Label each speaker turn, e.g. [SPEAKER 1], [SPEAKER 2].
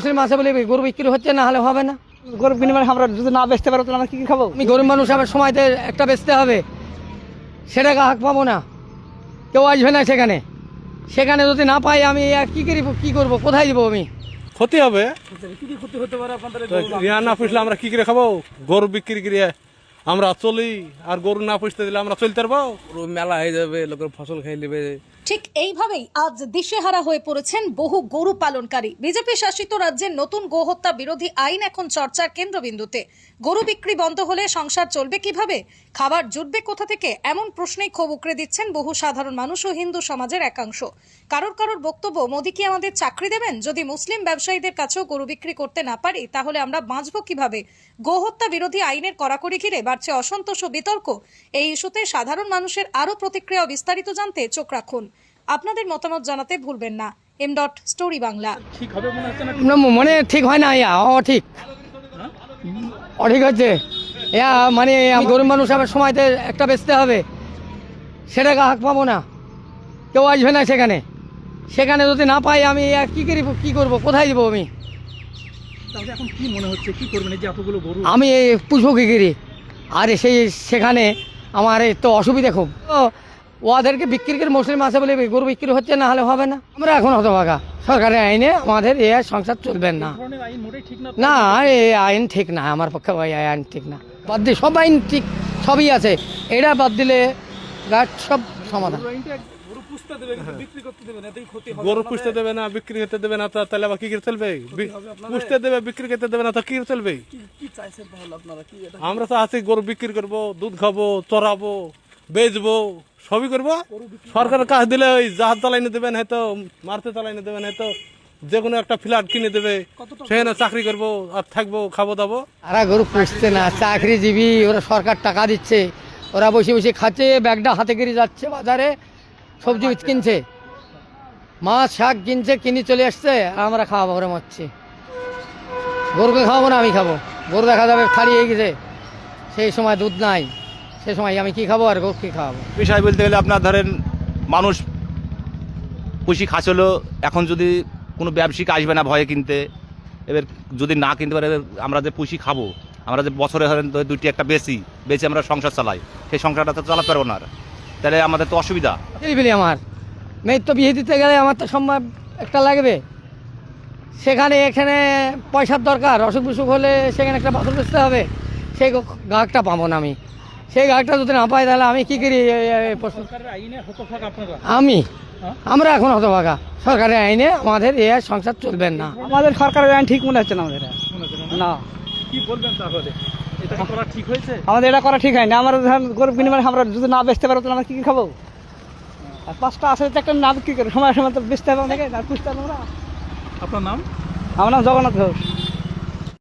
[SPEAKER 1] মুসলিম আছে বলে গরু বিক্রি হচ্ছে, না হলে হবে না।
[SPEAKER 2] গরু বিনিময়ে আমরা যদি না বেচতে পারবো তাহলে আমরা কি খাবো?
[SPEAKER 1] আমি গরিব মানুষ, আমার সময়তে একটা বেচতে হবে, সেটা গ্রাহক পাবো না, কেউ আসবে না সেখানে। সেখানে যদি না পাই আমি কি করবো, কোথায় যাবো আমি?
[SPEAKER 3] ক্ষতি হবে।
[SPEAKER 2] কি ক্ষতি হতে পারে আপনাদের?
[SPEAKER 3] রিয়া না পুষলে আমরা কি করে খাবো? গরু বিক্রি করে আমরা চলি, আর গরু না পুষতে দিলে আমরা চলতে পারবো?
[SPEAKER 4] মেলা হয়ে যাবে, লোকের ফসল খাই নেবে।
[SPEAKER 5] ঠিক এইভাবেই আজ দিশেহারা হয়ে পড়েছেন বহু গরু পালনকারী। বিজেপি শাসিত রাজ্যের নতুন গোহত্যা বিরোধী আইন এখন চর্চার কেন্দ্রবিন্দুতে। গরু বিক্রি বন্ধ হলে সংসার চলবে কিভাবে, খাবার জুটবে কোথা থেকে, এমন প্রশ্নেই ক্ষোভ উকড়ে দিচ্ছেন বহু সাধারণ মানুষ ও হিন্দু সমাজের একাংশ। কারোর বক্তব্য, মোদী কি আমাদের চাকরি দেবেন? যদি মুসলিম ব্যবসায়ীদের কাছেও গরু বিক্রি করতে না পারি তাহলে আমরা বাঁচব কিভাবে? গোহত্যা বিরোধী আইনের কড়াকড়ি ঘিরে বাড়ছে অসন্তোষ ও বিতর্ক। এই ইস্যুতে সাধারণ মানুষের আরও প্রতিক্রিয়া বিস্তারিত জানতে চোখ রাখুন। আপনাদের মতামত জানাতে ভুলবেন না। m.story বাংলা।
[SPEAKER 1] মনে ঠিক হয় না, অঠিক হচ্ছে। মানে আমি গরিব মানুষ, আমার সময়তে একটা বেচতে হবে, সেটা গ্রাহক পাবো না, কেউ আসবে না সেখানে। সেখানে যদি না পাই আমি কি করবো, কোথায় যাবো আমি?
[SPEAKER 2] তাহলে এখন কি মনে হচ্ছে, কি করবেন এই যে এতগুলো গরু?
[SPEAKER 1] আমি পুষবো কি করি? আর সেখানে আমার তো অসুবিধা খুব। ওদেরকে বিক্রি করে, মুসলিম আছে বলে গরু বিক্রি হচ্ছে, না হলে হবে না। আমরা এখন হতভাগা, সরকারের আইনে আমাদের এই সংসার চলবেন না। না, এই আইন ঠিক না, আমার পক্ষে ওই আইন ঠিক না। বাদ দিয়ে সব আইন ঠিক, সবই আছে, এটা বাদ দিলে সব সমাধান।
[SPEAKER 3] গরু পুষতে দেবে না, বিক্রি করতে দেবে না, তাহলে আবার কি করে চলবে? পুষতে দেবে, বিক্রি করতে দেবে না, তো কি করে চলবে? আমরা তো আছি, গরু বিক্রি করবো, দুধ খাবো, চড়াবো, বেচবো, সবই করবো। সরকারের কাজ দিলে ওই জাহাজ চালাইনে দেবেন, হয়তো মারতে চালাইনে দেবেন, হয়তো যে কোনো একটা ফ্ল্যাট কিনে দেবে, সেখানে চাকরি করবো আর থাকবো, খাবো দাবো।
[SPEAKER 1] আর গরু পুষছে না, চাকরিজীবী, ওরা সরকার টাকা দিচ্ছে, ওরা বসে বসে খাচ্ছে, ব্যাগটা হাতে করে যাচ্ছে বাজারে, সবজি কিনছে, মাছ শাক কিনছে, কিনে চলে আসছে, আর আমরা খাওয়াবো করে মারছি। গরুকে খাওয়াবো না, আমি খাবো। গরু দেখা যাবে ছাড়িয়ে গেছে, সেই সময় দুধ নাই, সেই সময় আমি কি খাবো আর গরু কি খাওয়াবো?
[SPEAKER 6] বিষয় বলতে গেলে আপনার ধরেন, মানুষ পুষি খাচ্ছিল, এখন যদি কোনো ব্যবসায়িক আসবে না ভয়ে কিনতে, এবার যদি না কিনতে পারে, আমরা যে পুষি খাবো, আমরা যে বছরে ধরেন দুটি একটা বেশি আমরা সংসার চালাই, সেই সংসারটা তো চালাতে পারবো না, তাহলে আমাদের তো অসুবিধা।
[SPEAKER 1] বলি আমার মেয়ের তো বিয়ে দিতে গেলে আমার তো সময় একটা লাগবে, এখানে পয়সার দরকার, অসুখ বিসুখ হলে সেখানে একটা বাছর বেচতে হবে, সেই গ্রাহকটা পাবো না আমি। সেই গ্রাহকটা যদি না পাই তাহলে আমি কি করি? আমরা এখন হতভাগা, সরকারের আইনে আমাদের এই সংসার চলবেন না।
[SPEAKER 2] আমাদের সরকারের আইন ঠিক মনে হচ্ছে না আমাদের। না,
[SPEAKER 3] কি বলবেন তাহলে? এটা করা ঠিক হয়েছে?
[SPEAKER 2] আমাদের এটা করা ঠিক হয়নি। আমরা গরু বিনিময়ে আমরা যদি না বেচতে পারবো তাহলে আমরা কি খাবো? আর 5টা আছে, একটা না বিক্রি করে সময় তো বেচতে হবে আমাদেরকে, আর পুষতে হবে আমরা।
[SPEAKER 3] আপনার নাম?
[SPEAKER 2] আমার নাম জগন্নাথ ঘোষ।